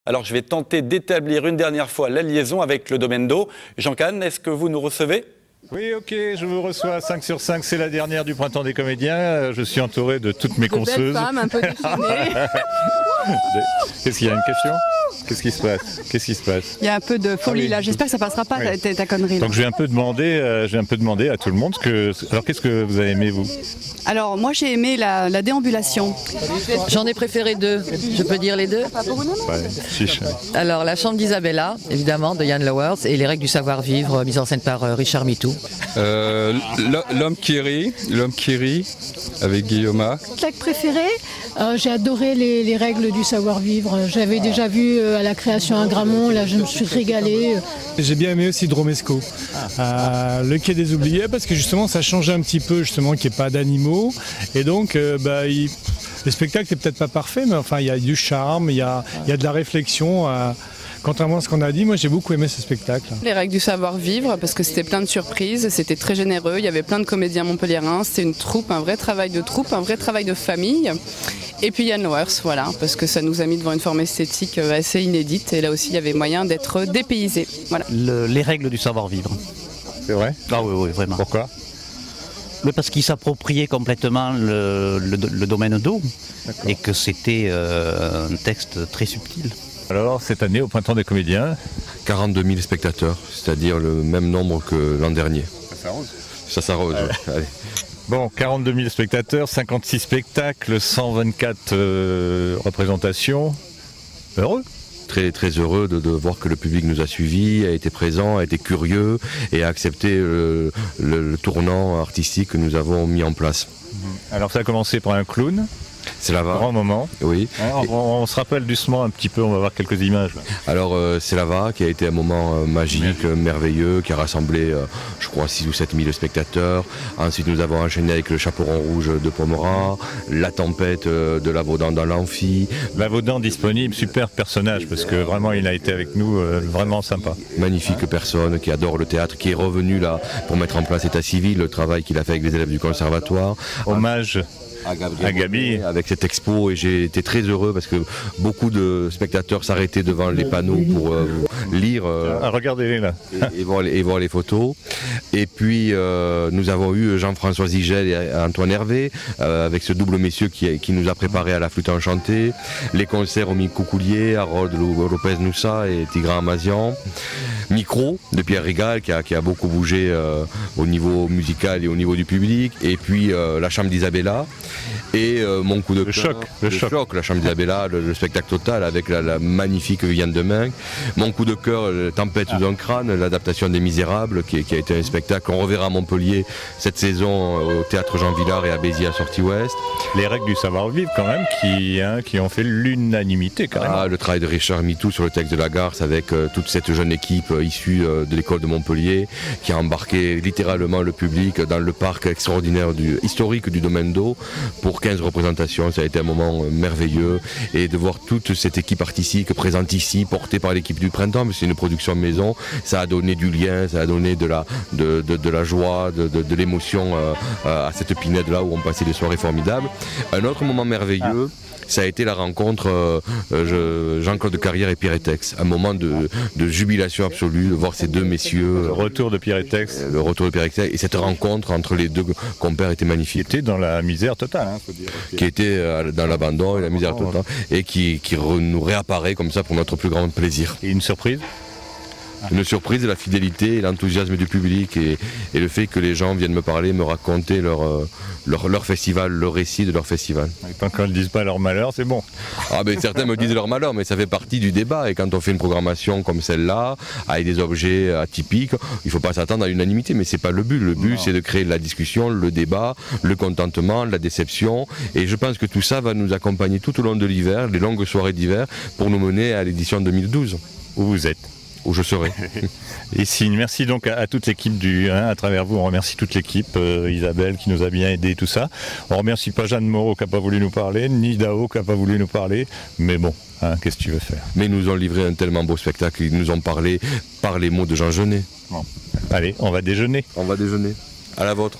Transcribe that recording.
Alors je vais tenter d'établir une dernière fois la liaison avec le domaine d'eau. Jean Kahn, est-ce que vous nous recevez ? Oui, ok, je vous reçois à 5 sur 5, c'est la dernière du Printemps des Comédiens. Je suis entouré de toutes mes consoeuses. Belles femmes, un peu déchaînées. Qu'est-ce qu'il y a, une question ? Qu'est-ce qui se passe ? Qu'est-ce qui se passe ? Il y a un peu de folie là, j'espère que ça passera pas ta connerie. Là. Donc je vais un peu demander à tout le monde alors qu'est-ce que vous avez aimé vous ? Alors moi j'ai aimé la déambulation. J'en ai préféré deux, je peux dire les deux ? Ouais, chiche. Alors la chambre d'Isabella, évidemment, de Jan Lowers, et les règles du savoir-vivre, mise en scène par Richard Mitou. L'homme qui rit, avec Guillaume. Spectacle préféré, j'ai adoré les règles du savoir-vivre. J'avais déjà vu à la création à Gramont, là je me suis régalée. J'ai bien aimé aussi Dromesco, le quai des oubliés, parce que justement ça changeait un petit peu, justement qu'il n'y ait pas d'animaux. Et donc le spectacle n'est peut-être pas parfait, mais enfin il y a du charme, il y a de la réflexion. Contrairement à ce qu'on a dit, moi j'ai beaucoup aimé ce spectacle. Les règles du savoir-vivre, parce que c'était plein de surprises, c'était très généreux, il y avait plein de comédiens montpelliérains, c'était une troupe, un vrai travail de troupe, un vrai travail de famille. Et puis Jan Lowers, voilà, parce que ça nous a mis devant une forme esthétique assez inédite, et là aussi il y avait moyen d'être dépaysé. Voilà. Les règles du savoir-vivre. C'est vrai ? Ah oui, vraiment. Pourquoi ? Parce qu'il s'appropriait complètement le domaine d'eau, et que c'était un texte très subtil. Alors, cette année, au Printemps des Comédiens, 42 000 spectateurs, c'est-à-dire le même nombre que l'an dernier. Ça s'arrose. Ouais. Allez. Bon, 42 000 spectateurs, 56 spectacles, 124 représentations. Heureux ? Très, très heureux de voir que le public nous a suivis, a été présent, a été curieux et a accepté le tournant artistique que nous avons mis en place. Alors, ça a commencé par un clown. C'est Lava. Grand moment. Oui. On se rappelle doucement un petit peu, on va voir quelques images. Là. Alors c'est Lava qui a été un moment magique, merveilleux, qui a rassemblé je crois 6 ou 7 000 spectateurs. Ensuite nous avons enchaîné avec le Chaperon Rouge de Pomerat, la tempête de Lavaudan dans l'amphi. Lavaudan disponible, super personnage parce que vraiment il a été avec nous, vraiment sympa. Magnifique personne qui adore le théâtre, qui est revenu là pour mettre en place l'état civil, le travail qu'il a fait avec les élèves du conservatoire. Hommage à Gabi avec cette expo, et j'ai été très heureux parce que beaucoup de spectateurs s'arrêtaient devant les panneaux pour lire regardez-les là et voir les photos. Et puis nous avons eu Jean-François Zigel et Antoine Hervé avec ce double messieurs qui nous a préparé à la flûte enchantée, les concerts au Micoucoulier, Harold Lopez-Noussa et Tigran Amazian, Micro de Pierre Rigal qui a beaucoup bougé au niveau musical et au niveau du public, et puis la Chambre d'Isabella. Et mon coup de cœur, le choc, la Chambre d'Isabella, le spectacle total avec la magnifique Viviane Demain. Mon coup de cœur, Tempête sous un crâne, l'adaptation des Misérables, qui a été un spectacle qu'on reverra à Montpellier cette saison au théâtre Jean Villard et à Béziers à Sortie Ouest. Les règles du savoir-vivre quand même qui ont fait l'unanimité quand même. Le travail de Richard Mitou sur le texte de Lagarce avec toute cette jeune équipe issue de l'école de Montpellier qui a embarqué littéralement le public dans le parc extraordinaire historique du domaine d'eau pour 15 représentations. Ça a été un moment merveilleux, et de voir toute cette équipe artistique présente ici, portée par l'équipe du Printemps, mais c'est une production maison, ça a donné du lien, ça a donné de la joie, de l'émotion à cette pinède là où on passait des soirées formidables. Un autre moment merveilleux, ça a été la rencontre Jean-Claude Carrière et Pierre Etex, un moment de jubilation absolue de voir ces deux messieurs. Le retour de Pierre Etex. Le retour de Pierre Etex, et cette rencontre entre les deux compères était magnifique. Qui était dans la misère totale, faut dire. Qui était dans l'abandon et la misère totale, et qui nous réapparaît comme ça pour notre plus grand plaisir. Et une surprise ? Une surprise, la fidélité et l'enthousiasme du public, et le fait que les gens viennent me parler, me raconter leur festival, leur récit de leur festival. Et tant qu'ils ne disent pas leur malheur, c'est bon. Certains me disent leur malheur, mais ça fait partie du débat, et quand on fait une programmation comme celle-là, avec des objets atypiques, il ne faut pas s'attendre à l'unanimité, mais ce n'est pas le but. Le but, c'est de créer de la discussion, le débat, le contentement, la déception, et je pense que tout ça va nous accompagner tout au long de l'hiver, les longues soirées d'hiver, pour nous mener à l'édition 2012. Où vous êtes ? Où je serai. Et signe, merci donc à toute l'équipe à travers vous, on remercie toute l'équipe, Isabelle qui nous a bien aidé, tout ça. On remercie pas Jeanne Moreau qui n'a pas voulu nous parler, ni Dao qui n'a pas voulu nous parler, mais bon, qu'est-ce que tu veux faire ? Mais ils nous ont livré un tellement beau spectacle, ils nous ont parlé par les mots de Jean Genet. Bon. Allez, on va déjeuner. On va déjeuner. À la vôtre.